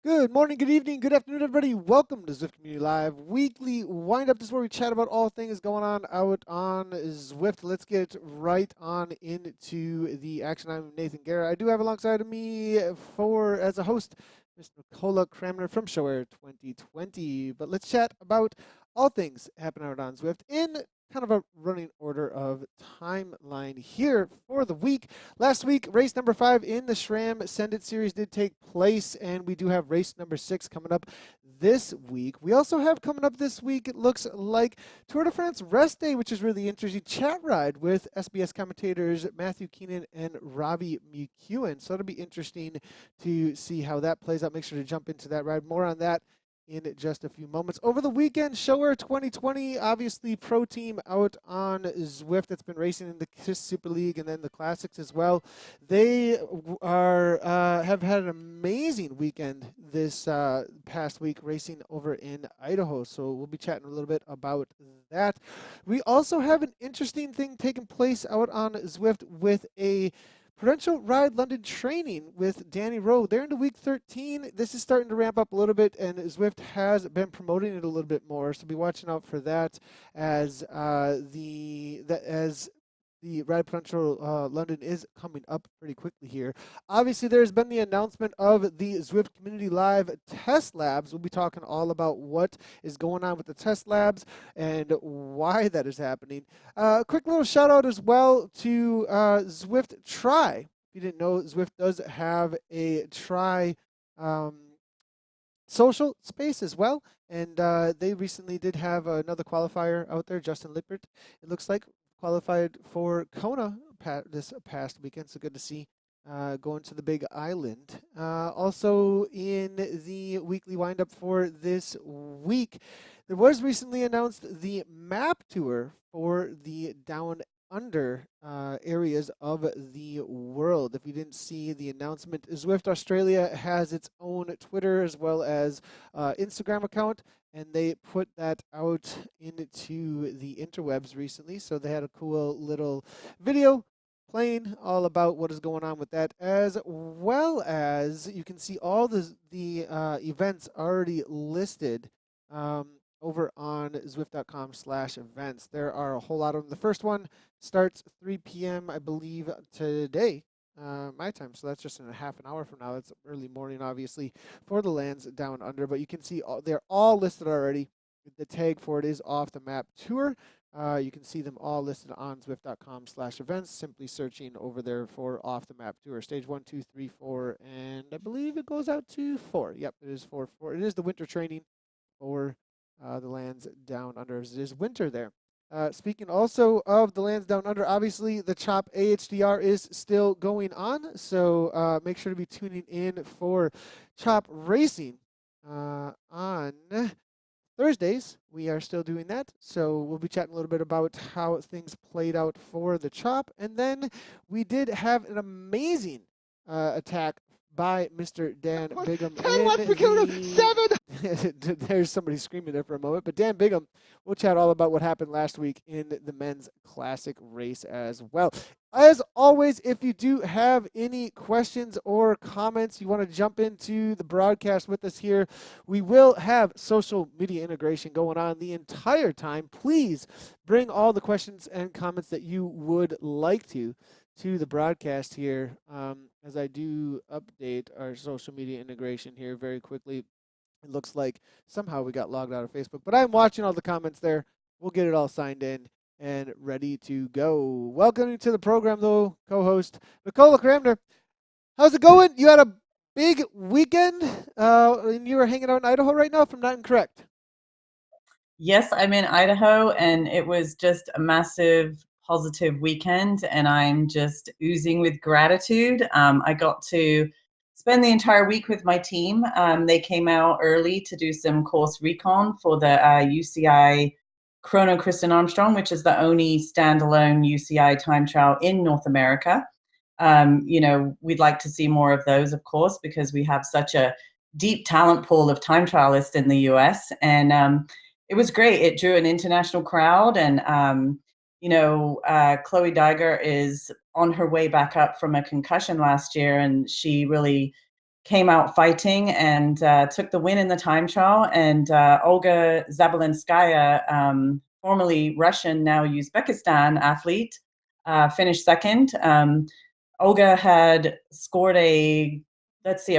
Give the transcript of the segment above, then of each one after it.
Good morning, good evening, good afternoon, everybody. Welcome to Zwift Community Live Weekly Windup. This is where we chat about all things going on out on Zwift. Let's get right on into the action. I'm Nathan Guerra. I do have alongside of me for as a host, Mr. Nicola Cramner from ShowAir 2020. But let's chat about all things happening out on Zwift in kind of a running order of timeline here for the week. Last week, race number 5 in the SRAM Send It series did take place, and we do have race number 6 coming up this week. We also have coming up this week, it looks like Tour de France Rest Day, which is really interesting. Chat ride with SBS commentators Matthew Keenan and Robbie McEwen. So it'll be interesting to see how that plays out. Make sure to jump into that ride. More on that in just a few moments. Over the weekend, ShowAir 2020, obviously pro team out on Zwift that's been racing in the KISS Super League and then the Classics as well. They are have had an amazing weekend this past week racing over in Idaho. So we'll be chatting a little bit about that. We also have an interesting thing taking place out on Zwift with a Prudential Ride London training with Danny Rowe. They're into week 13. This is starting to ramp up a little bit, and Zwift has been promoting it a little bit more. So be watching out for that as the Ride Prudential London is coming up pretty quickly here. Obviously, there's been the announcement of the Zwift Community Live Test Labs. We'll be talking all about what is going on with the test labs and why that is happening. Quick little shout out as well to Zwift Try. If you didn't know, Zwift does have a Try social space as well. And they recently did have another qualifier out there, Justin Lippert, it looks like, qualified for Kona this past weekend. So good to see going to the Big Island. Also in the weekly windup for this week, there was recently announced the map tour for the Down Under areas of the world. If you didn't see the announcement, Zwift Australia has its own Twitter as well as Instagram account, and they put that out into the interwebs recently. So they had a cool little video playing all about what is going on with that, as well as you can see all the events already listed over on zwift.com/events. There are a whole lot of them. The first one starts 3 p.m., I believe, today, my time. So that's just in a half an hour from now. It's early morning, obviously, for the lands down under. But you can see they're all listed already. The tag for it is Off the Map Tour. You can see them all listed on zwift.com/events, simply searching over there for Off the Map Tour. Stage 1, 2, 3, 4, and I believe it goes out to 4. Yep, it is 4. It is the winter training for the lands down under. It is winter there. Speaking also of the lands down under, obviously the Chop AHDR is still going on, so make sure to be tuning in for Chop Racing on Thursdays. We are still doing that, so we'll be chatting a little bit about how things played out for the Chop, and then we did have an amazing attack by Mr. Dan Bigham. 10 left for Kona, 7! There's somebody screaming there for a moment, but Dan Bigham, we'll chat all about what happened last week in the men's classic race as well. As always, if you do have any questions or comments, you want to jump into the broadcast with us here, we will have social media integration going on the entire time. Please bring all the questions and comments that you would like to the broadcast here, as I do update our social media integration here very quickly. It looks like somehow we got logged out of Facebook, but I'm watching all the comments there. We'll get it all signed in and ready to go. Welcome to the program, though, co-host Nicola Cramner. How's it going? You had a big weekend, and you were hanging out in Idaho right now, if I'm not incorrect. Yes, I'm in Idaho, and it was just a massive positive weekend, and I'm just oozing with gratitude. I got to spend the entire week with my team. They came out early to do some course recon for the UCI Chrono Kristen Armstrong, which is the only standalone UCI time trial in North America. We'd like to see more of those, of course, because we have such a deep talent pool of time trialists in the US. And it was great. It drew an international crowd, and Chloe Daiger is on her way back up from a concussion last year, and she really came out fighting and took the win in the time trial. And Olga Zabelinskaya, formerly Russian, now Uzbekistan athlete, finished second. Olga had scored a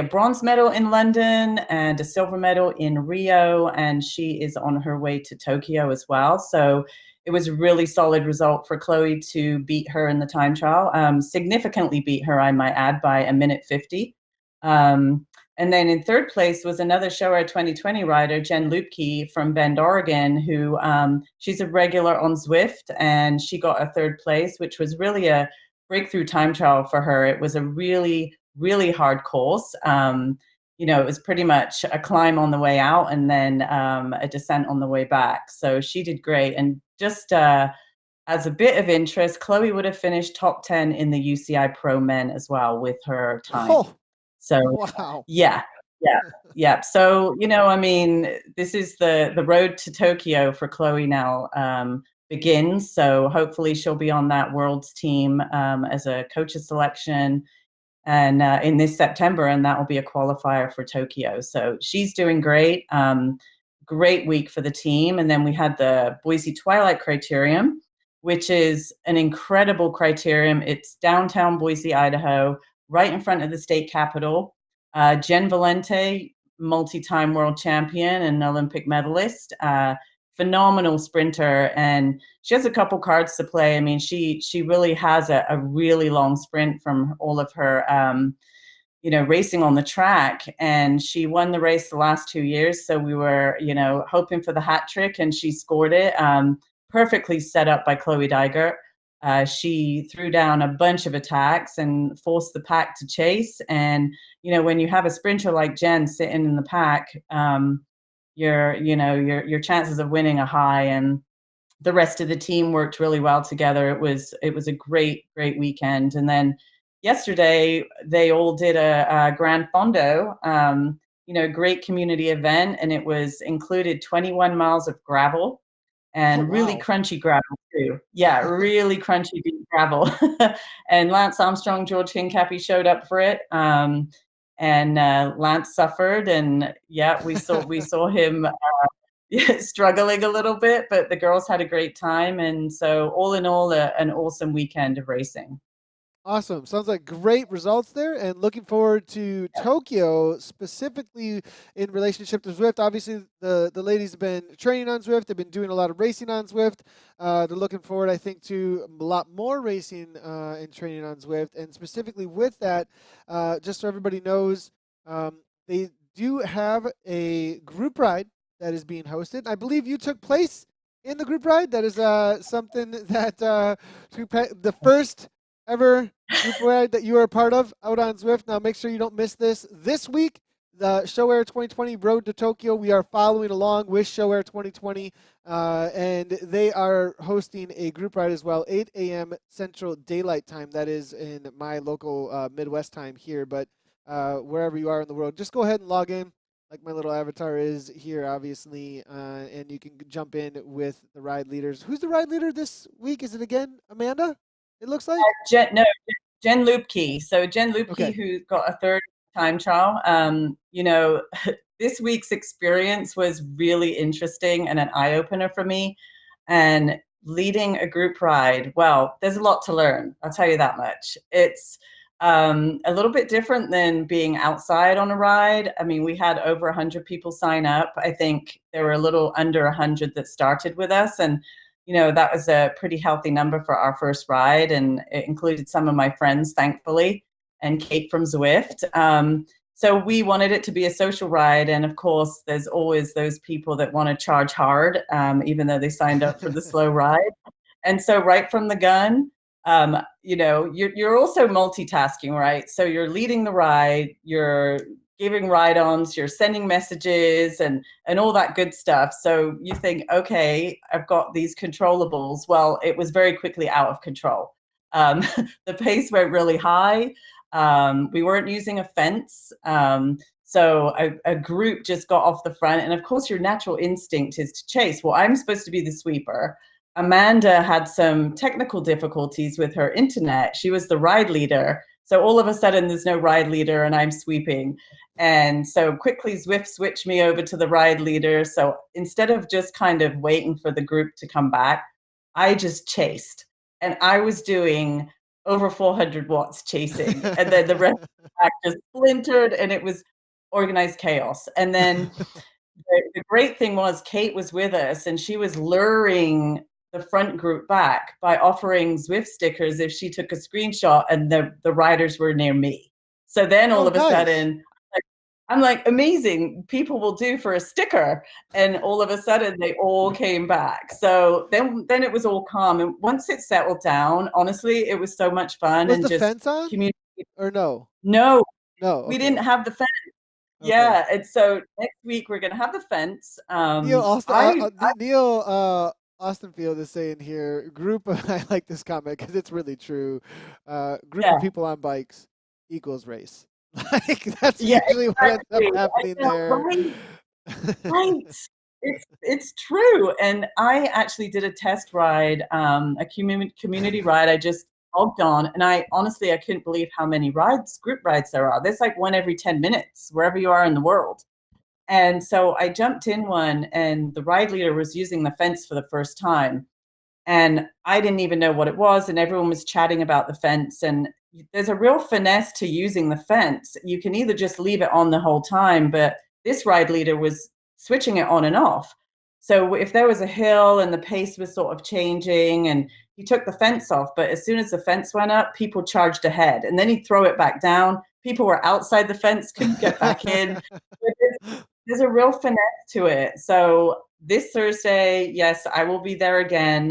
bronze medal in London and a silver medal in Rio, and she is on her way to Tokyo as well. So it was a really solid result for Chloe to beat her in the time trial, significantly beat her, I might add, by a minute 50. And then in third place was another ShoAir 2020 rider, Jen Lupke from Bend, Oregon, who she's a regular on Zwift, and she got a third place, which was really a breakthrough time trial for her. It was a really, really hard course. It was pretty much a climb on the way out and then a descent on the way back. So she did great. And just as a bit of interest, Chloe would have finished top 10 in the UCI Pro Men as well with her time. Oh, So wow. yeah, yeah, yeah. So this is the road to Tokyo for Chloe now begins. So hopefully she'll be on that world's team as a coach's selection and in this September, and that will be a qualifier for Tokyo. So she's doing great. Great week for the team. And then we had the Boise Twilight Criterium, which is an incredible criterium. It's downtown Boise, Idaho, right in front of the state capitol. Jen Valente, multi-time world champion and Olympic medalist, phenomenal sprinter, and she has a couple cards to play. I mean, she really has a really long sprint from all of her racing on the track, and she won the race the last 2 years. So we were, hoping for the hat trick, and she scored it. Perfectly set up by Chloe Dygert. She threw down a bunch of attacks and forced the pack to chase. And, when you have a sprinter like Jen sitting in the pack, your chances of winning are high. And the rest of the team worked really well together. It was a great weekend. And then yesterday they all did a Grand Fondo, great community event, and it was included 21 miles of gravel and really crunchy gravel too. Yeah, really crunchy deep gravel. And Lance Armstrong, George Hincapie showed up for it. And Lance suffered, and yeah, we saw him struggling a little bit, but the girls had a great time. And so all in all, an awesome weekend of racing. Awesome. Sounds like great results there, and looking forward to Tokyo, specifically in relationship to Zwift. Obviously, the ladies have been training on Zwift. They've been doing a lot of racing on Zwift. They're looking forward, I think, to a lot more racing and training on Zwift. And specifically with that, just so everybody knows, they do have a group ride that is being hosted. I believe you took place in the group ride. That is something that the first ever group ride that you are a part of out on Zwift. Now make sure you don't miss this week. The ShoAir 2020 Road to Tokyo. We are following along with ShoAir 2020, and they are hosting a group ride as well, 8 a.m. Central Daylight Time. That is in my local Midwest time here, but wherever you are in the world, just go ahead and log in, like my little avatar is here, obviously, and you can jump in with the ride leaders. Who's the ride leader this week? Is it again Amanda? It looks like Jen Lupke. So Jen Lupke, okay, who got a third time trial. This week's experience was really interesting and an eye opener for me. And leading a group ride, well, there's a lot to learn. I'll tell you that much. It's a little bit different than being outside on a ride. I mean, we had over 100 people sign up. I think there were a little under 100 that started with us, and that was a pretty healthy number for our first ride, and it included some of my friends, thankfully, and Kate from Zwift. So we wanted it to be a social ride, and of course, there's always those people that want to charge hard, even though they signed up for the slow ride. And so right from the gun, you're also multitasking, right? So you're leading the ride, you're giving ride-ons, you're sending messages and all that good stuff. So you think, okay, I've got these controllables. Well, it was very quickly out of control. The pace went really high. We weren't using a fence. So a group just got off the front. And of course, your natural instinct is to chase. Well, I'm supposed to be the sweeper. Amanda had some technical difficulties with her internet. She was the ride leader. So all of a sudden, there's no ride leader, and I'm sweeping. And so quickly, Zwift switched me over to the ride leader. So instead of just kind of waiting for the group to come back, I just chased. And I was doing over 400 watts chasing. And then the rest of the pack just splintered, and it was organized chaos. And then the great thing was Kate was with us, and she was luring the front group back by offering Zwift stickers if she took a screenshot and the riders were near me. So then all Oh, of a nice. sudden, I'm like, amazing, people will do for a sticker. And all of a sudden they all came back. So then it was all calm. And once it settled down, honestly, it was so much fun Was and the just fence on community. or no? No, No. we Okay. didn't have the fence. Okay. Yeah. And so next week we're gonna have the fence. Neil Austin, I Neil Austinfield is saying here, group of, I like this comment because it's really true. Group of yeah. people on bikes equals race. Like that's Yeah, usually what ends up exactly. I happening know, there. right? Right. It's true. And I actually did a test ride, a community ride. I just logged on, and I couldn't believe how many group rides there are. There's like one every 10 minutes, wherever you are in the world. And so I jumped in one, and the ride leader was using the fence for the first time. And I didn't even know what it was, and everyone was chatting about the fence. And there's a real finesse to using the fence. You can either just leave it on the whole time, but this ride leader was switching it on and off. So if there was a hill and the pace was sort of changing, and he took the fence off, but as soon as the fence went up, people charged ahead, and then he'd throw it back down. People were outside the fence, couldn't get back in. There's a real finesse to it. So this Thursday, yes, I will be there again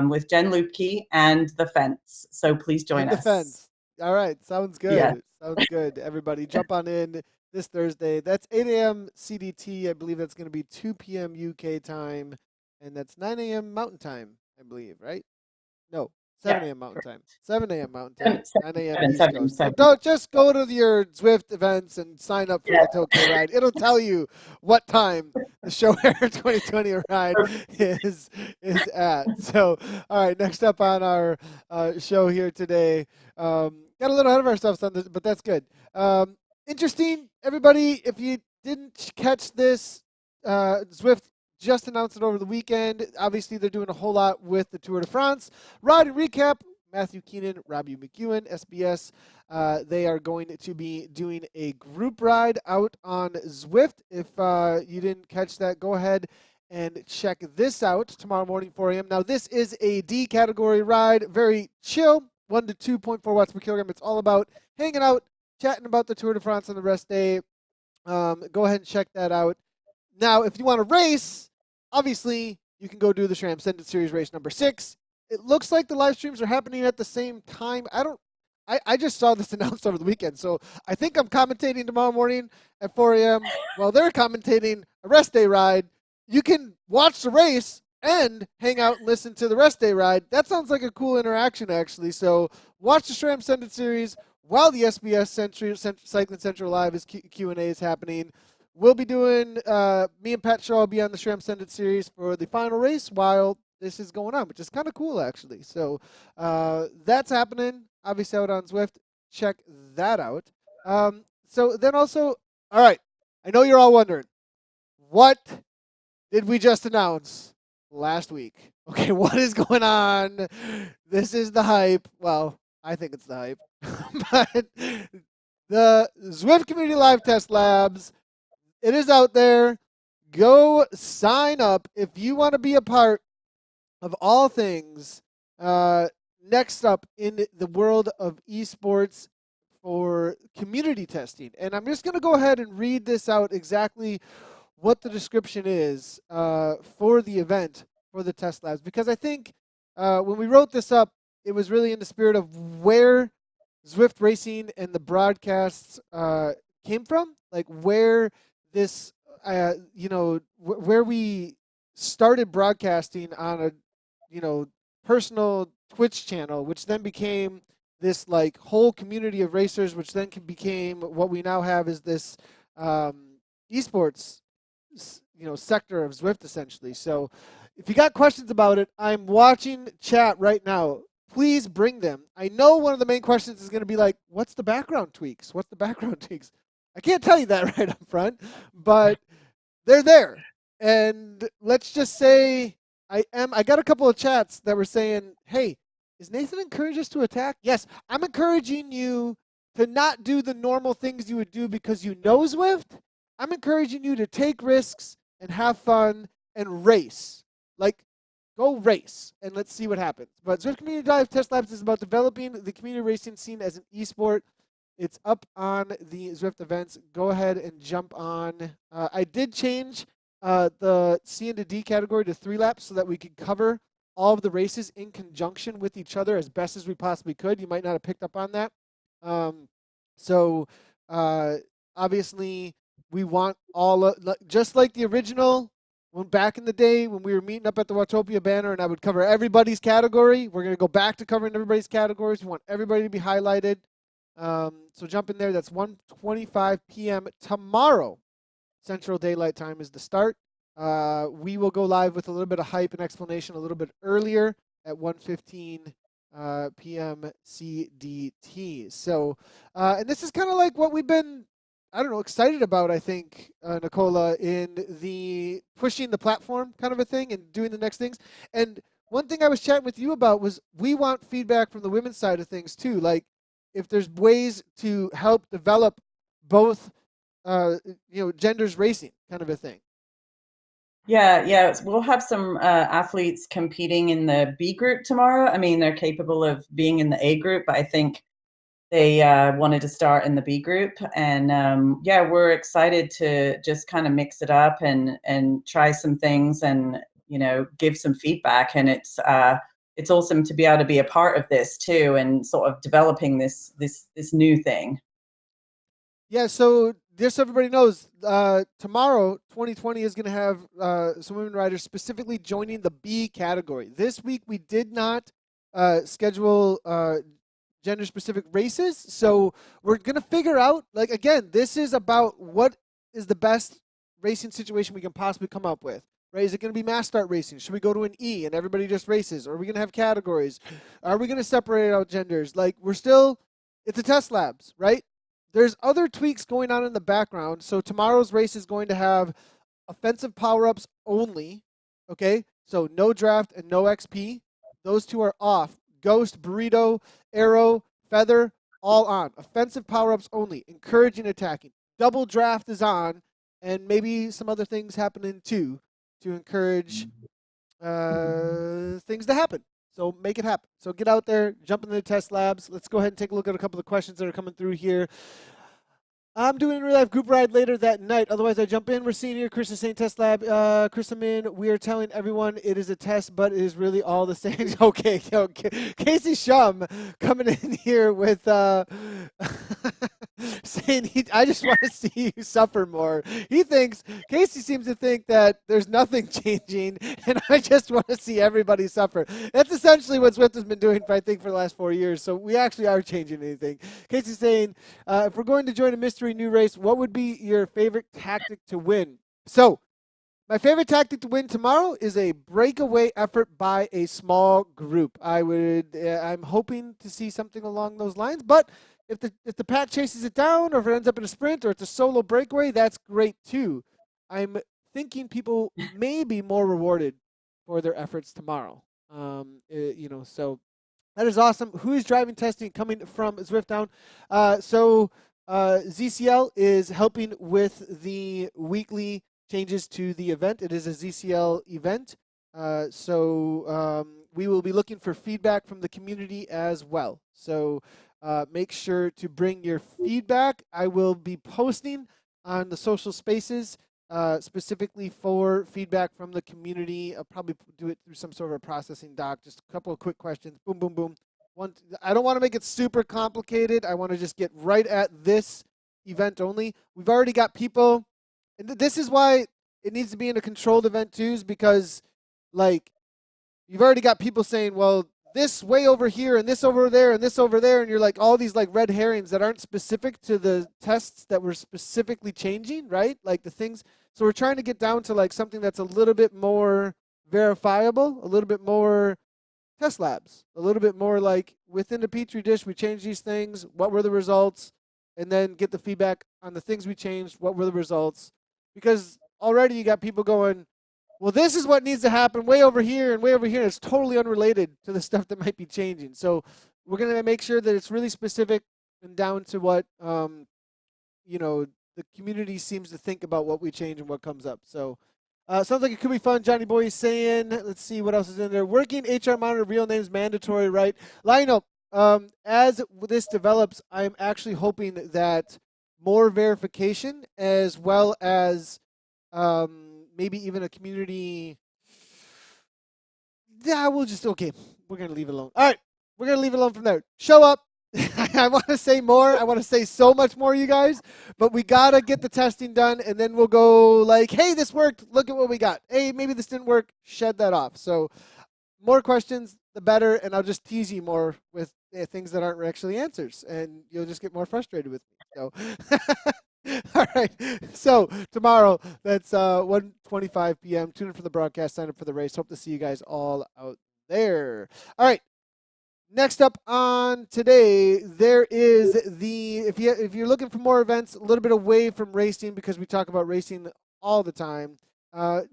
with Jen Lupke and the fence. So please join And the us. fence. All right, sounds Yeah, good. Sounds good. Everybody, jump on in this Thursday. That's 8 a.m. CDT. I believe that's going to be 2 p.m. UK time, and that's 9 a.m. Mountain Time. I believe, right? No, yeah, 7 a.m. Mountain correct. Time. 7 a.m. Mountain Seven, Time. seven, 9 a.m. seven, East seven, Coast. So seven. don't just go to your Zwift events and sign up for Yeah. the Tokyo ride. It'll tell you what time the Show Air 2020 ride is at. So, all right, next up on our show here today. Got a little ahead of ourselves on this, but that's good. Interesting, everybody. If you didn't catch this, Zwift just announced it over the weekend. Obviously, they're doing a whole lot with the Tour de France. Ride and recap, Matthew Keenan, Robbie McEwen, SBS. They are going to be doing a group ride out on Zwift. If you didn't catch that, go ahead and check this out tomorrow morning, 4 a.m. Now, this is a D category ride, very chill, 1 to 2.4 watts per kilogram. It's all about hanging out, chatting about the Tour de France on the rest day. Go ahead and check that out. Now, if you want to race, obviously you can go do the SRAM Send It Series race number 6. It looks like the live streams are happening at the same time. I just saw this announced over the weekend, so I think I'm commentating tomorrow morning at 4 a.m. while they're commentating a rest day ride. You can watch the race and hang out and listen to the rest day ride. That sounds like a cool interaction, actually. So watch the SRAM Send It Series while the SBS Cycling Central Live Q&A is happening. We'll be doing, me and Pat Shaw will be on the SRAM Send It Series for the final race while this is going on, which is kind of cool, actually. So that's happening, obviously, out on Zwift. Check that out. So then also, all right, I know you're all wondering, what did we just announce last week? Okay, what is going on? This is the hype. Well, I think it's the hype. But the Zwift Community Live Test Labs, it is out there. Go sign up if you want to be a part of all things next up in the world of esports for community testing. And I'm just going to go ahead and read this out exactly what the description is for the event for the test labs, because I think when we wrote this up, it was really in the spirit of where Zwift Racing and the broadcasts came from, like where this, where we started broadcasting on a, personal Twitch channel, which then became this like whole community of racers, which then became what we now have is this esports, sector of Zwift essentially. So if you got questions about it, I'm watching chat right now. please bring them. I know one of the main questions is going to be like, what's the background tweaks? What's the background tweaks? I can't tell you that right up front, but they're there. And let's just say I got a couple of chats that were saying, "Hey, is Nathan encouraging us to attack?" Yes, I'm encouraging you to not do the normal things you would do because you know Zwift. I'm encouraging you to take risks and have fun and race. Like, go race and let's see what happens. But Zwift Community Drive Test Labs is about developing the community racing scene as an esport. It's up on the Zwift events. Go ahead and jump on. I did change the C and D category to 3 laps so that we could cover all of the races in conjunction with each other as best as we possibly could. You might not have picked up on that. Um, so obviously, we want all just like the original. When back in the day when we were meeting up at the Watopia banner and I would cover everybody's category, we're going to go back to covering everybody's categories. We want everybody to be highlighted. So jump in there. That's 1:25 p.m. tomorrow. Central Daylight Time is the start. We will go live with a little bit of hype and explanation a little bit earlier at 1:15 p.m. CDT. So, and this is kind of like what we've been, I don't know, excited about, I think, Nicola, in the pushing the platform kind of a thing and doing the next things. And one thing I was chatting with you about was we want feedback from the women's side of things too. Like, if there's ways to help develop both, genders racing kind of a thing. Yeah. We'll have some athletes competing in the B group tomorrow. I mean, they're capable of being in the A group, but I think they wanted to start in the B group. And yeah, we're excited to just kind of mix it up and try some things and, give some feedback. And it's awesome to be able to be a part of this too and sort of developing this new thing. Yeah, so just so everybody knows, tomorrow, 2020 is going to have some women riders specifically joining the B category. This week, we did not schedule gender-specific races, so we're going to figure out, like, again, this is about what is the best racing situation we can possibly come up with. Right? Is it going to be mass start racing? Should we go to an E and everybody just races? Or are we going to have categories? Are we going to separate out genders? Like, it's a test labs, right? There's other tweaks going on in the background. So tomorrow's race is going to have offensive power-ups only. Okay? So no draft and no XP. Those two are off. Ghost, burrito, arrow, feather, all on. Offensive power-ups only. Encouraging attacking. Double draft is on. And maybe some other things happening too to encourage things to happen. So make it happen. So get out there, jump into the test labs. Let's go ahead and take a look at a couple of questions that are coming through here. I'm doing a real life group ride later that night. Otherwise, I jump in. We're seeing here. Chris is saying test lab. Chris, I'm in. We are telling everyone it is a test, but it is really all the same. Okay. Casey Shum coming in here with saying I just want to see you suffer more. Casey seems to think that there's nothing changing, and I just want to see everybody suffer. That's essentially what Zwift has been doing, for the last 4 years. So we actually are changing anything. Casey's saying, if we're going to join a mystery new race, what would be your favorite tactic to win? So my favorite tactic to win tomorrow is a breakaway effort by a small group. I'm hoping to see something along those lines, but if the pack chases it down, or if it ends up in a sprint, or it's a solo breakaway, that's great too. I'm thinking people may be more rewarded for their efforts tomorrow. So that is awesome. Who is driving testing coming from Zwift So ZCL is helping with the weekly changes to the event. It is a ZCL event. We will be looking for feedback from the community as well. So make sure to bring your feedback. I will be posting on the social spaces specifically for feedback from the community. I'll probably do it through some sort of a processing doc. Just a couple of quick questions. Boom, boom, boom. I don't want to make it super complicated. I want to just get right at this event only. We've already got people, and this is why it needs to be in a controlled event too, is because, like, you've already got people saying, well, this way over here and this over there and this over there, and you're like all these like red herrings that aren't specific to the tests that we're specifically changing, right? Like the things. So we're trying to get down to like something that's a little bit more verifiable, a little bit more test labs, a little bit more like within the petri dish. We changed these things. What were the results? And then get the feedback on the things we changed. What were the results? Because already you got people going, well, this is what needs to happen way over here and way over here. And it's totally unrelated to the stuff that might be changing. So we're going to make sure that it's really specific and down to what the community seems to think about what we change and what comes up. So sounds like it could be fun. Johnny Boy is saying, let's see what else is in there. Working HR monitor real names mandatory, right? Lionel, as this develops, I'm actually hoping that more verification as well as maybe even a community. Yeah, okay. We're going to leave it alone. All right. We're going to leave it alone from there. Show up. I want to say more. I want to say so much more, you guys. But we got to get the testing done, and then we'll go like, hey, this worked. Look at what we got. Hey, maybe this didn't work. Shed that off. So more questions, the better, and I'll just tease you more with things that aren't actually answers, and you'll just get more frustrated with me. So, all right. So tomorrow, that's 1:25 p.m. Tune in for the broadcast. Sign up for the race. Hope to see you guys all out there. All right. Next up on today, there is if you're looking for more events, a little bit away from racing because we talk about racing all the time.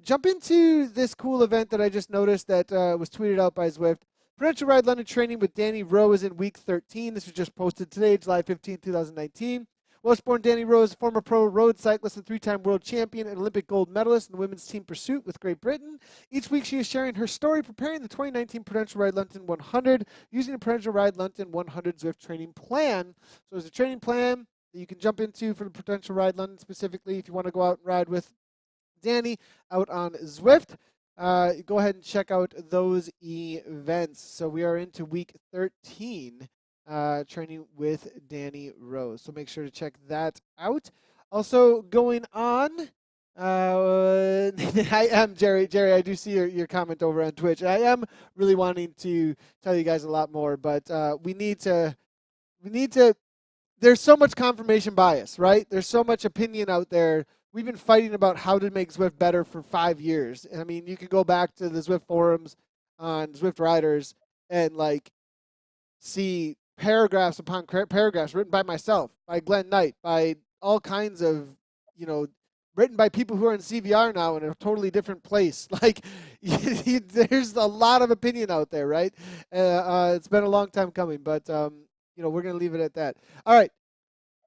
Jump into this cool event that I just noticed that was tweeted out by Zwift. Prudential Ride London training with Danny Rowe is in week 13. This was just posted today, July 15, 2019. Welsh-born Danny Rowe is former pro road cyclist and three-time world champion and Olympic gold medalist in the women's team pursuit with Great Britain. Each week she is sharing her story preparing the 2019 Prudential Ride London 100 using the Prudential Ride London 100 Zwift training plan. So there's a training plan that you can jump into for the Prudential Ride London specifically if you want to go out and ride with Danny out on Zwift. Go ahead and check out those events. So we are into week 13. Training with Danny Rose. So make sure to check that out. Also going on, I am Jerry. Jerry, I do see your comment over on Twitch. I am really wanting to tell you guys a lot more, but we need to. There's so much confirmation bias, right? There's so much opinion out there. We've been fighting about how to make Zwift better for 5 years. I mean, you could go back to the Zwift forums on Zwift Riders and see paragraphs upon paragraphs written by myself, by Glenn Knight, by all kinds of, written by people who are in CVR now in a totally different place. There's a lot of opinion out there, right? It's been a long time coming, but, we're going to leave it at that. All right.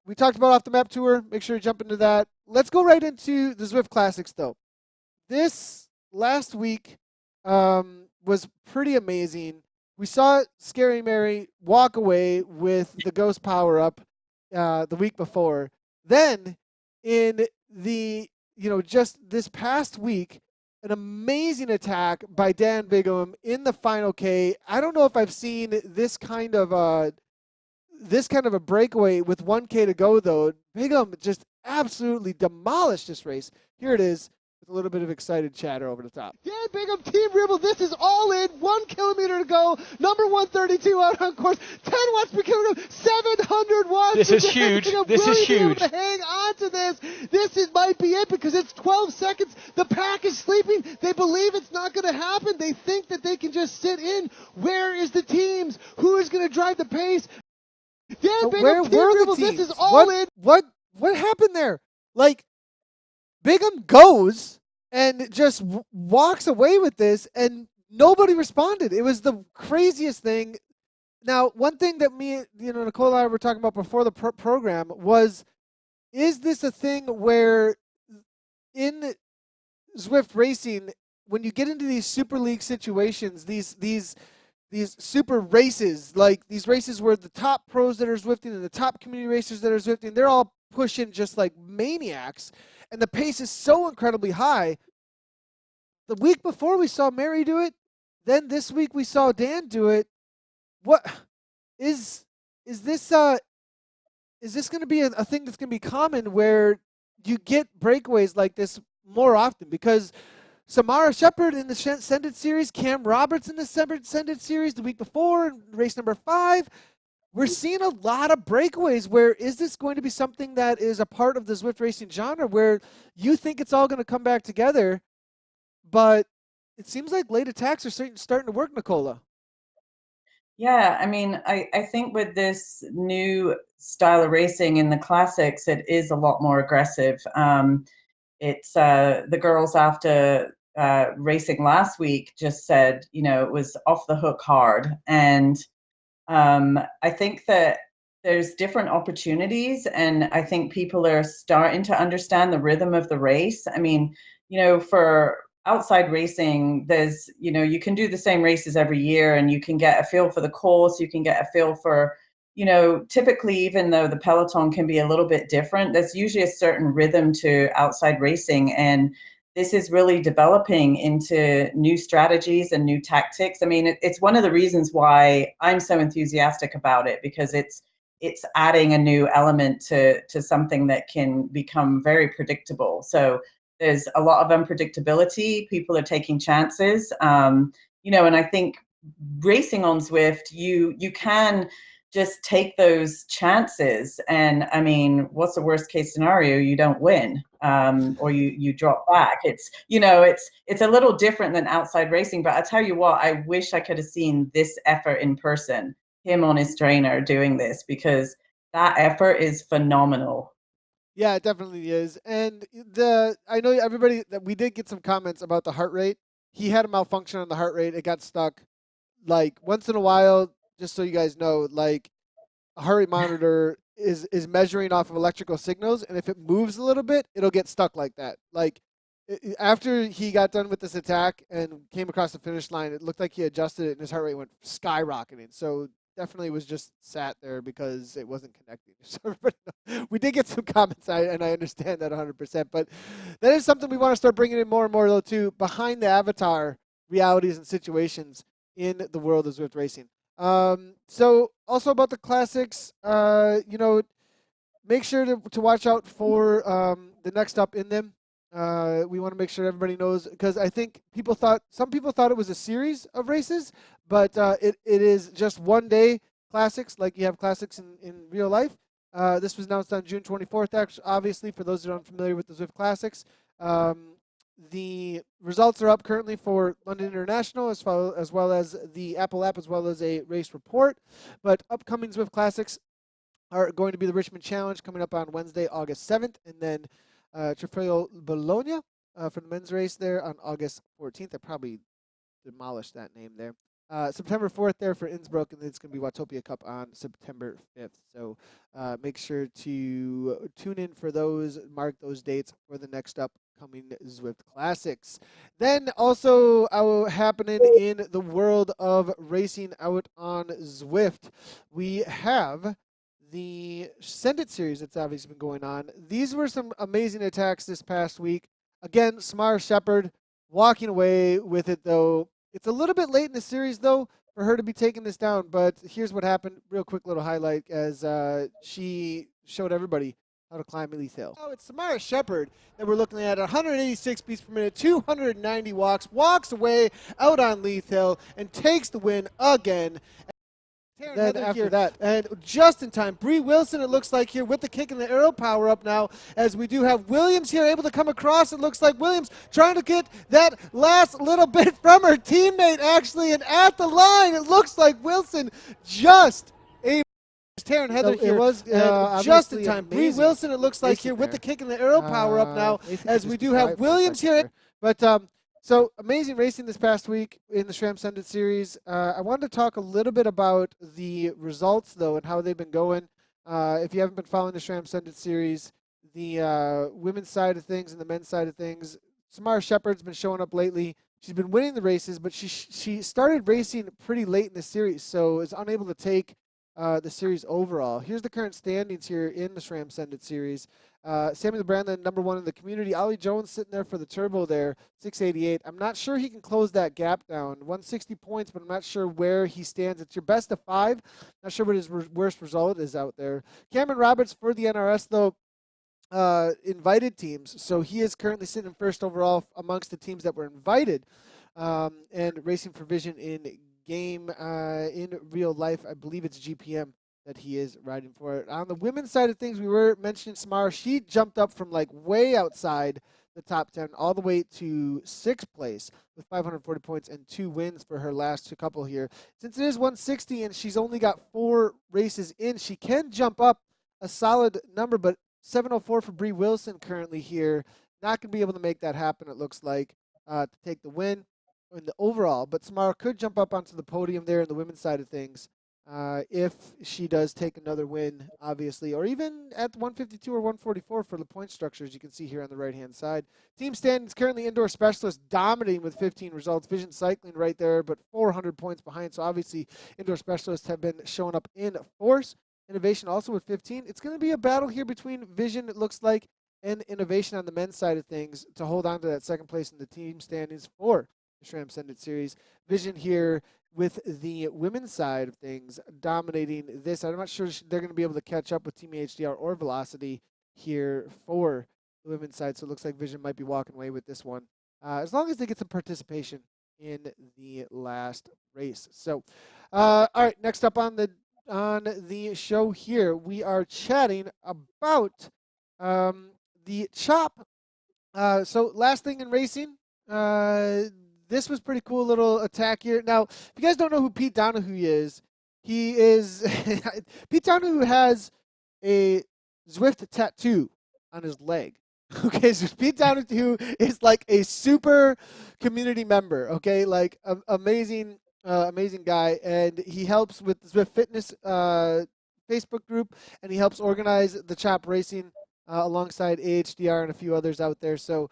We talked about Off the Map Tour. Make sure you jump into that. Let's go right into the Zwift Classics, though. This last week was pretty amazing. We saw Scary Mary walk away with the Ghost power-up the week before. Then, in the, just this past week, an amazing attack by Dan Bigham in the final K. I don't know if I've seen this kind of a breakaway with 1K to go, though. Bigham just absolutely demolished this race. Here it is. A little bit of excited chatter over the top. Dan Bigham, Team Ribble, this is all in. 1 kilometer to go. Number 132 out on course. 10 watts per kilogram. 700 watts. This is huge. This is huge. To hang on to this. Might be it because it's 12 seconds. The pack is sleeping. They believe it's not going to happen. They think that they can just sit in. Where is the teams? Who is going to drive the pace? Dan Bigham, Team Ribble, this is all in. What happened there? Bigham goes and just walks away with this, and nobody responded. It was the craziest thing. Now, one thing that Nicole and I were talking about before the program was, is this a thing where in Zwift racing, when you get into these super league situations, these super races, like these races where the top pros that are Zwifting and the top community racers that are Zwifting, they're all pushing just like maniacs, and the pace is so incredibly high. The week before we saw Mary do it, then this week we saw Dan do it. What is this going to be a thing that's going to be common where you get breakaways like this more often? Because Samara Shepard in the Ascended Series, Cam Roberts in the Ascended Series the week before, in race number 5, we're seeing a lot of breakaways. Where is this going to be something that is a part of the Zwift racing genre where you think it's all going to come back together, but it seems like late attacks are starting to work, Nicola? Yeah, I mean, I think with this new style of racing in the classics, it is a lot more aggressive. It's the girls after racing last week just said, it was off the hook hard. And I think that there's different opportunities, and I think people are starting to understand the rhythm of the race. I mean, for outside racing, there's, you can do the same races every year and you can get a feel for the course, you can get a feel for, typically, even though the peloton can be a little bit different, there's usually a certain rhythm to outside racing. And this is really developing into new strategies and new tactics. I mean, it's one of the reasons why I'm so enthusiastic about it, because it's adding a new element to something that can become very predictable. So there's a lot of unpredictability. People are taking chances, and I think racing on Zwift, you can just take those chances. And I mean, what's the worst case scenario? You don't win, or you drop back. It's a little different than outside racing. But I tell you what, I wish I could have seen this effort in person, him on his trainer doing this, because that effort is phenomenal. Yeah, it definitely is. And I know everybody that we did get some comments about the heart rate. He had a malfunction on the heart rate. It got stuck. Like once in a while, just so you guys know, like a heart rate monitor is measuring off of electrical signals, and if it moves a little bit, it'll get stuck like that. Like after he got done with this attack and came across the finish line, it looked like he adjusted it, and his heart rate went skyrocketing. So definitely was just sat there because it wasn't connecting. So we did get some comments, and I understand that 100%. But that is something we want to start bringing in more and more, though, too, behind the avatar realities and situations in the world of Zwift racing. So also about the classics, make sure to watch out for the next up in them. We want to make sure everybody knows, because I think some people thought it was a series of races, but it is just one day classics, like you have classics in real life. This was announced on June 24th, actually, obviously, for those that are unfamiliar with the Zwift Classics. The results are up currently for London International, as well as the Apple app, as well as a race report. But upcoming Zwift Classics are going to be the Richmond Challenge coming up on Wednesday, August 7th, and then Trofeo Bologna for the men's race there on August 14th. I probably demolished that name there. September 4th there for Innsbruck, and then it's going to be Watopia Cup on September 5th. So make sure to tune in for those, mark those dates for the next upcoming Zwift Classics. Then also happening in the world of racing out on Zwift, we have the Send It series that's obviously been going on. These were some amazing attacks this past week. Again, Samara Shepard walking away with it, though. It's a little bit late in the series, though, for her to be taking this down. But here's what happened. Real quick little highlight as she showed everybody how to climb Leith Hill. Oh, it's Samara Shepard that we're looking at 186 beats per minute, 290 walks away out on Leith Hill and takes the win again. Then after that, and just in time, Bree Wilson, it looks like, here with the kick and the arrow power up now, as we do have Williams here able to come across. It looks like Williams trying to get that last little bit from her teammate, actually, and at the line, it looks like Wilson just Taryn Heather here. It was just in time. Bree Wilson, it looks like, here with the kick and the arrow power up now, as we do have Williams here. But so amazing racing this past week in the SRAM Send It series. I wanted to talk a little bit about the results, though, and how they've been going. If you haven't been following the SRAM Send It series, the women's side of things and the men's side of things, Samara Shepard's been showing up lately. She's been winning the races, but she started racing pretty late in the series, so is unable to take the series overall. Here's the current standings here in the SRAM Send It series. Sammy Brandon, number one in the community. Ollie Jones sitting there for the turbo there, 688. I'm not sure he can close that gap down. 160 points, but I'm not sure where he stands. It's your best of 5. Not sure what his worst result is out there. Cameron Roberts for the NRS, though, invited teams. So he is currently sitting first overall amongst the teams that were invited, and racing for Vision in game in real life. I believe it's GPM that he is riding for it. On the women's side of things, we were mentioning Samara. She jumped up from like way outside the top 10 all the way to 6th place with 540 points and 2 wins for her last couple here. Since it is 160 and she's only got 4 races in, she can jump up a solid number, but 704 for Bree Wilson currently here. Not going to be able to make that happen, it looks like, to take the win in the overall. But Samara could jump up onto the podium there in the women's side of things if she does take another win, obviously, or even at 152 or 144 for the point structures you can see here on the right-hand side. Team standings currently Indoor Specialist dominating with 15 results. Vision Cycling right there, but 400 points behind. So obviously Indoor Specialists have been showing up in force. Innovation also with 15. It's going to be a battle here between Vision, it looks like, and Innovation on the men's side of things to hold on to that second place in the team standings for the SRAM Ascendant Series. Vision here with the women's side of things dominating this. I'm not sure they're going to be able to catch up with Team HDR or Velocity here for the women's side, so it looks like Vision might be walking away with this one, as long as they get some participation in the last race. So, all right, next up on the show here, we are chatting about the chop. So last thing in racing, this was pretty cool little attack here. Now, if you guys don't know who Pete Donahue is, he is Pete Donahue has a Zwift tattoo on his leg. Okay, so Pete Donahue is like a super community member. Okay, like amazing guy, and he helps with the Zwift Fitness Facebook group, and he helps organize the Chop Racing alongside AHDR and a few others out there. So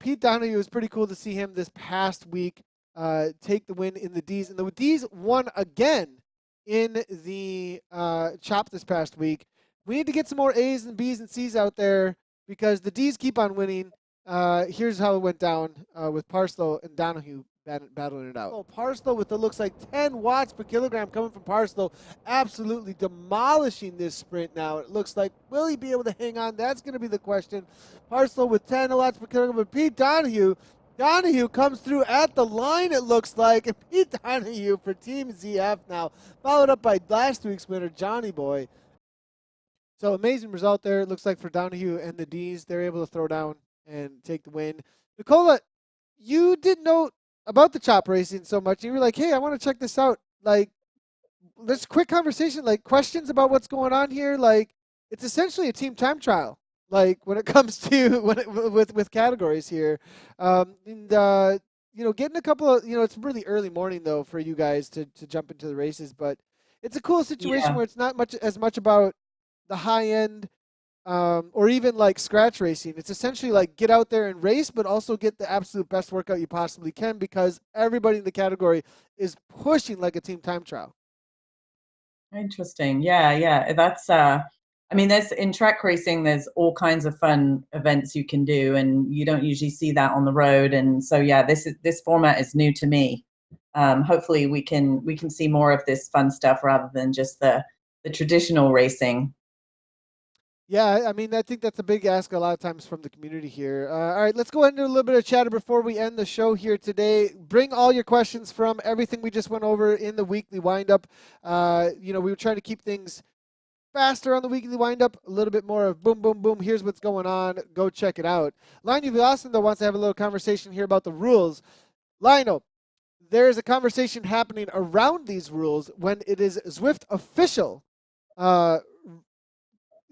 Pete Donahue, was pretty cool to see him this past week take the win in the Ds. And the Ds won again in the Chop this past week. We need to get some more A's and B's and C's out there because the Ds keep on winning. Here's how it went down with Parslow and Donahue battling it out. Parslow with, it looks like 10 watts per kilogram coming from Parslow, absolutely demolishing this sprint now. It looks like, will he be able to hang on? That's going to be the question. Parslow with 10 watts per kilogram, but Pete Donahue comes through at the line, it looks like. And Pete Donahue for Team ZF now, followed up by last week's winner, Johnny Boy. So amazing result there, it looks like, for Donahue and the Ds. They're able to throw down and take the win. Nicola, you didn't know about the Chop Racing so much. You were like, hey, I want to check this out. Like, let's quick conversation, like questions about what's going on here. Like, it's essentially a team time trial. Like when it comes to with categories here, getting a couple of, it's really early morning though for you guys to jump into the races, but it's a cool situation where it's not as much about the high end. Or even like scratch racing. It's essentially like get out there and race, but also get the absolute best workout you possibly can because everybody in the category is pushing like a team time trial. Interesting. Yeah. That's, there's in track racing, there's all kinds of fun events you can do, and you don't usually see that on the road. And so, yeah, this format is new to me. Hopefully we can see more of this fun stuff rather than just the traditional racing. Yeah, I think that's a big ask a lot of times from the community here. All right, let's go ahead and do a little bit of chatter before we end the show here today. Bring all your questions from everything we just went over in the weekly windup. We were trying to keep things faster on the weekly windup, a little bit more of boom, boom, boom, here's what's going on, go check it out. Lionel Villasen, though, wants to have a little conversation here about the rules. Lionel, there is a conversation happening around these rules when it is Zwift official.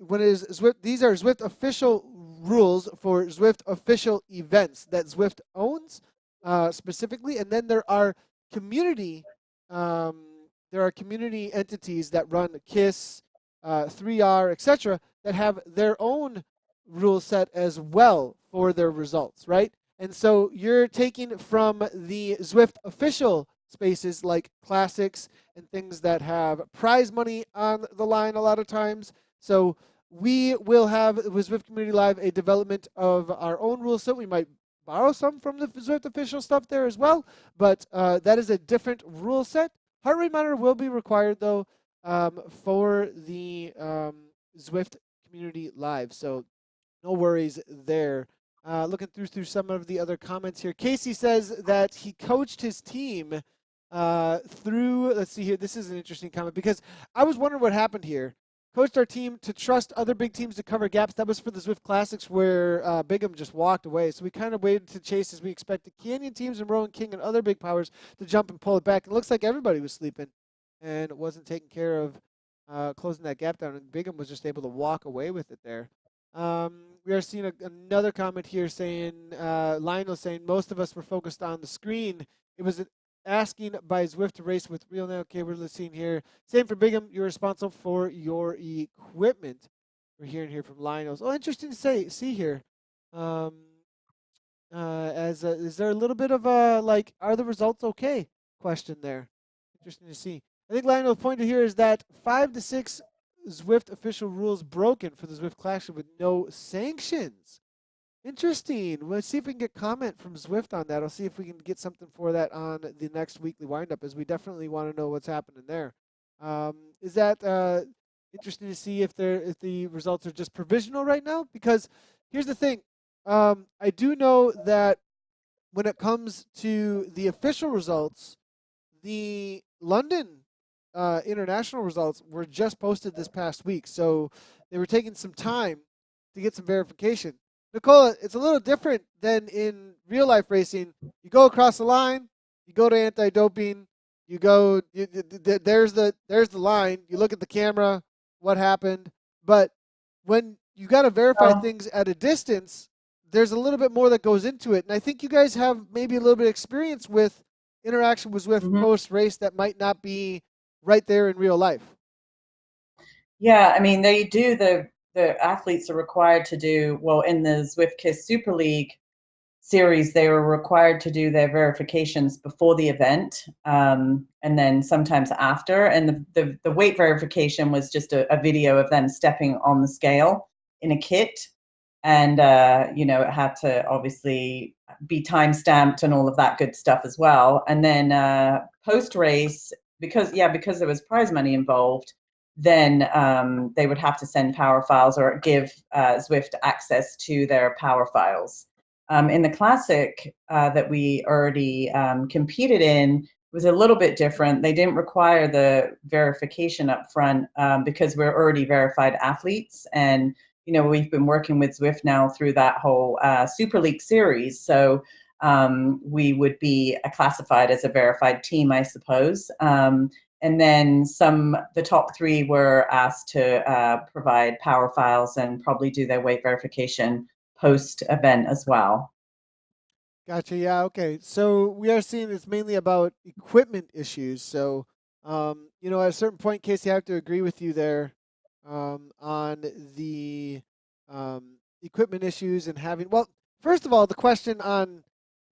These are Zwift official rules for Zwift official events that Zwift owns specifically, and then there are community entities that run KISS, 3R, etc., that have their own rule set as well for their results, right? And so you're taking from the Zwift official spaces like classics and things that have prize money on the line a lot of times. So we will have, with Zwift Community Live, a development of our own rule set. We might borrow some from the Zwift official stuff there as well, but that is a different rule set. Heart rate monitor will be required, though, for the Zwift Community Live, so no worries there. Looking through some of the other comments here. Casey says that he coached his team through, let's see here, this is an interesting comment, because I was wondering what happened here. coached our team to trust other big teams to cover gaps. That was for the Zwift Classics where Bigham just walked away. So we kind of waited to chase as we expected Canyon teams and Rowan King and other big powers to jump and pull it back. It looks like everybody was sleeping and wasn't taking care of closing that gap down. And Bigham was just able to walk away with it there. We are seeing another comment here saying, Lionel saying, most of us were focused on the screen. It was asking by Zwift to race with real now. Okay, we're seeing here. Same for Bigham. You're responsible for your equipment. We're hearing here from Lionel's. Oh, interesting to see here. Is there a little bit of a like, are the results okay? Question there. Interesting to see. I think Lionel's point here is that 5 to 6 Zwift official rules broken for the Zwift Classic with no sanctions. Interesting. Let's see if we can get comment from Zwift on that. I'll see if we can get something for that on the next weekly windup, as we definitely want to know what's happening there. Is that interesting to see if the results are just provisional right now? Because here's the thing. I do know that when it comes to the official results, the London international results were just posted this past week, so they were taking some time to get some verification. Nicola, it's a little different than in real life racing. You go across the line, you go to anti-doping, there's the line. You look at the camera, what happened. But when you got to verify things at a distance, there's a little bit more that goes into it. And I think you guys have maybe a little bit of experience with interaction with post race that might not be right there in real life. Yeah, I mean, they do the athletes are required to do, well, in the Zwift Kiss Super League series, they were required to do their verifications before the event, and then sometimes after. And the weight verification was just a video of them stepping on the scale in a kit. And, it had to obviously be time stamped and all of that good stuff as well. And then post race, because there was prize money involved, then they would have to send power files or give Zwift access to their power files. In the classic that we already competed in, was a little bit different. They didn't require the verification up front because we're already verified athletes. And, we've been working with Zwift now through that whole Super League series. So we would be classified as a verified team, I suppose. And then the top 3 were asked to provide power files and probably do their weight verification post-event as well. Gotcha. Yeah. Okay. So we are seeing it's mainly about equipment issues. So, at a certain point, Casey, I have to agree with you there on the equipment issues and having. Well, first of all, the question on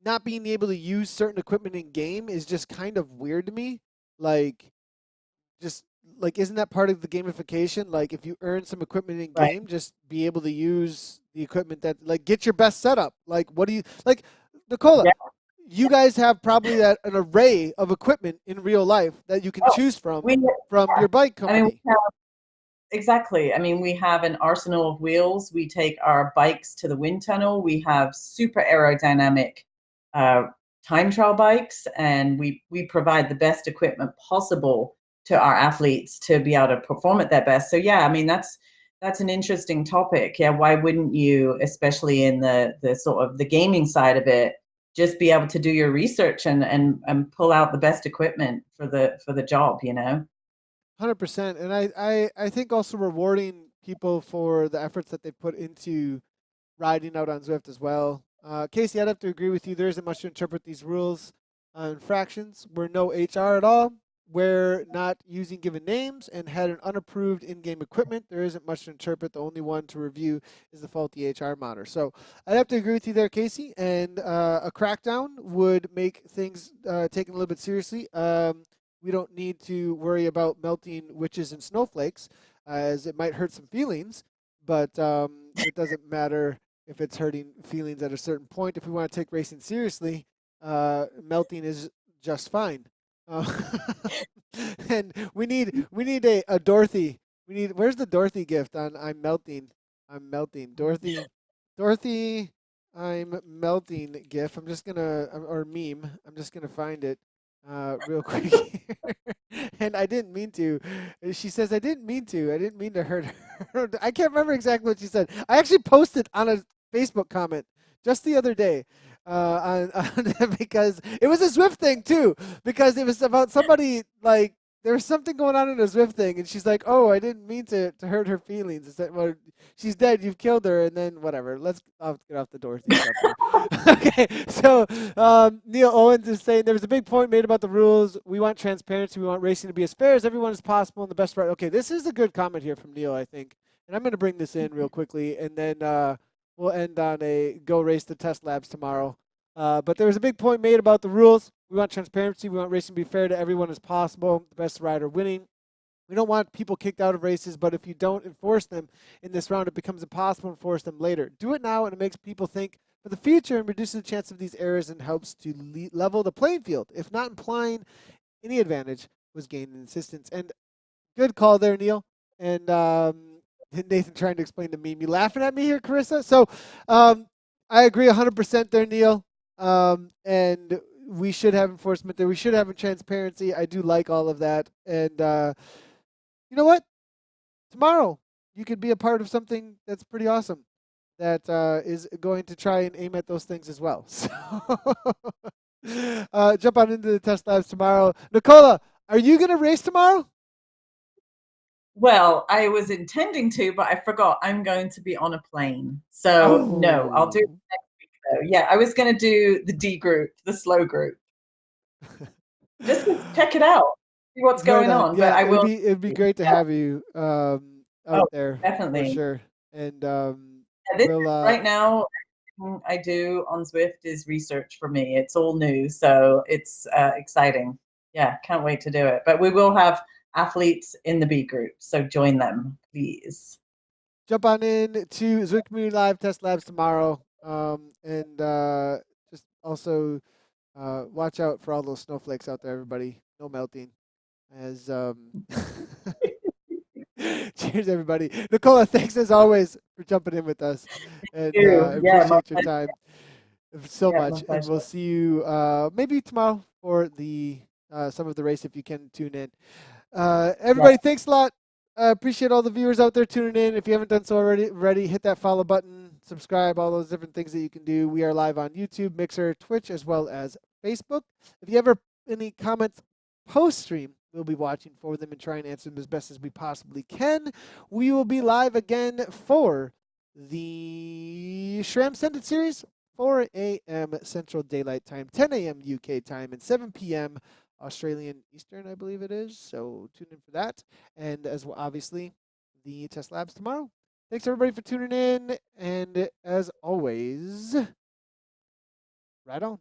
not being able to use certain equipment in game is just kind of weird to me. Isn't that part of the gamification? Like, if you earn some equipment in game, just be able to use the equipment that, like, get your best setup. Like, what do you like, Nicola? Yeah. You guys have probably an array of equipment in real life that you can choose from your bike company. Exactly. I mean, we have an arsenal of wheels. We take our bikes to the wind tunnel. We have super aerodynamic time trial bikes, and we provide the best equipment possible to our athletes to be able to perform at their best. So yeah, I mean, that's an interesting topic. Yeah, why wouldn't you, especially in the sort of the gaming side of it, just be able to do your research and pull out the best equipment for the job, 100%. And I think also rewarding people for the efforts that they put into riding out on Zwift as well. Casey, I'd have to agree with you. There isn't much to interpret these rules. Infractions were no HR at all. We're not using given names and had an unapproved in-game equipment. There isn't much to interpret. The only one to review is the faulty HR monitor. So I'd have to agree with you there, Casey. And a crackdown would make things taken a little bit seriously. We don't need to worry about melting witches and snowflakes, as it might hurt some feelings. But it doesn't matter if it's hurting feelings at a certain point. If we want to take racing seriously, melting is just fine. And we need a Dorothy. Where's the Dorothy gift on I'm melting? Dorothy, I'm melting gif. I'm just gonna or meme. I'm just gonna find it. real quick here. And I didn't mean to. She says, I didn't mean to. I didn't mean to hurt her. I can't remember exactly what she said. I actually posted on a Facebook comment just the other day because it was a Zwift thing too. Because it was about somebody like there was something going on in a Zwift thing, and she's like, "Oh, I didn't mean to hurt her feelings." It's that, well, she's dead. You've killed her, and then whatever. I'll get off the Dorothy stuff here. Okay, so Neil Owens is saying there was a big point made about the rules. We want transparency. We want racing to be as fair as everyone as possible and the best right. Okay, this is a good comment here from Neil, I think, and I'm going to bring this in real quickly, and then we'll end on a go race the test labs tomorrow. But there was a big point made about the rules. We want transparency. We want racing to be fair to everyone as possible. The best rider winning. We don't want people kicked out of races, but if you don't enforce them in this round, it becomes impossible to enforce them later. Do it now, and it makes people think for the future and reduces the chance of these errors and helps to level the playing field. If not implying any advantage was gained in insistence. And good call there, Neil. And Nathan trying to explain to me. You laughing at me here, Carissa? So I agree 100% there, Neil. And we should have enforcement there. We should have a transparency. I do like all of that. And you know what? Tomorrow you could be a part of something that's pretty awesome that is going to try and aim at those things as well. So jump on into the test labs tomorrow. Nicola, are you going to race tomorrow? Well, I was intending to, but I forgot I'm going to be on a plane. So no, I'll do it next week though. Yeah, I was going to do the D group, the slow group. Just to check it out, see what's going on. Yeah, but I will. It'd be great to have you out there definitely for sure. And right now, I do on Zwift is research for me. It's all new, so it's exciting. Yeah, can't wait to do it. But we will have athletes in the B group, so join them, please. Jump on in to Zwift Community Live Test Labs tomorrow, and just also watch out for all those snowflakes out there, everybody. No melting. As cheers, everybody. Nicola, thanks as always for jumping in with us, and appreciate your time so much. And we'll see you maybe tomorrow for the some of the race if you can tune in. Everybody, thanks a lot. Appreciate all the viewers out there tuning in. If you haven't done so already, hit that follow button, subscribe, all those different things that you can do. We are live on YouTube, Mixer, Twitch, as well as Facebook. If you ever any comments post-stream, we'll be watching for them and try and answer them as best as we possibly can. We will be live again for the Shram Sended series, 4 a.m. Central Daylight Time, 10 a.m. UK time, and 7 p.m. Australian Eastern, I believe it is. So tune in for that. And as well, obviously, the test labs tomorrow. Thanks, everybody, for tuning in. And as always, right on.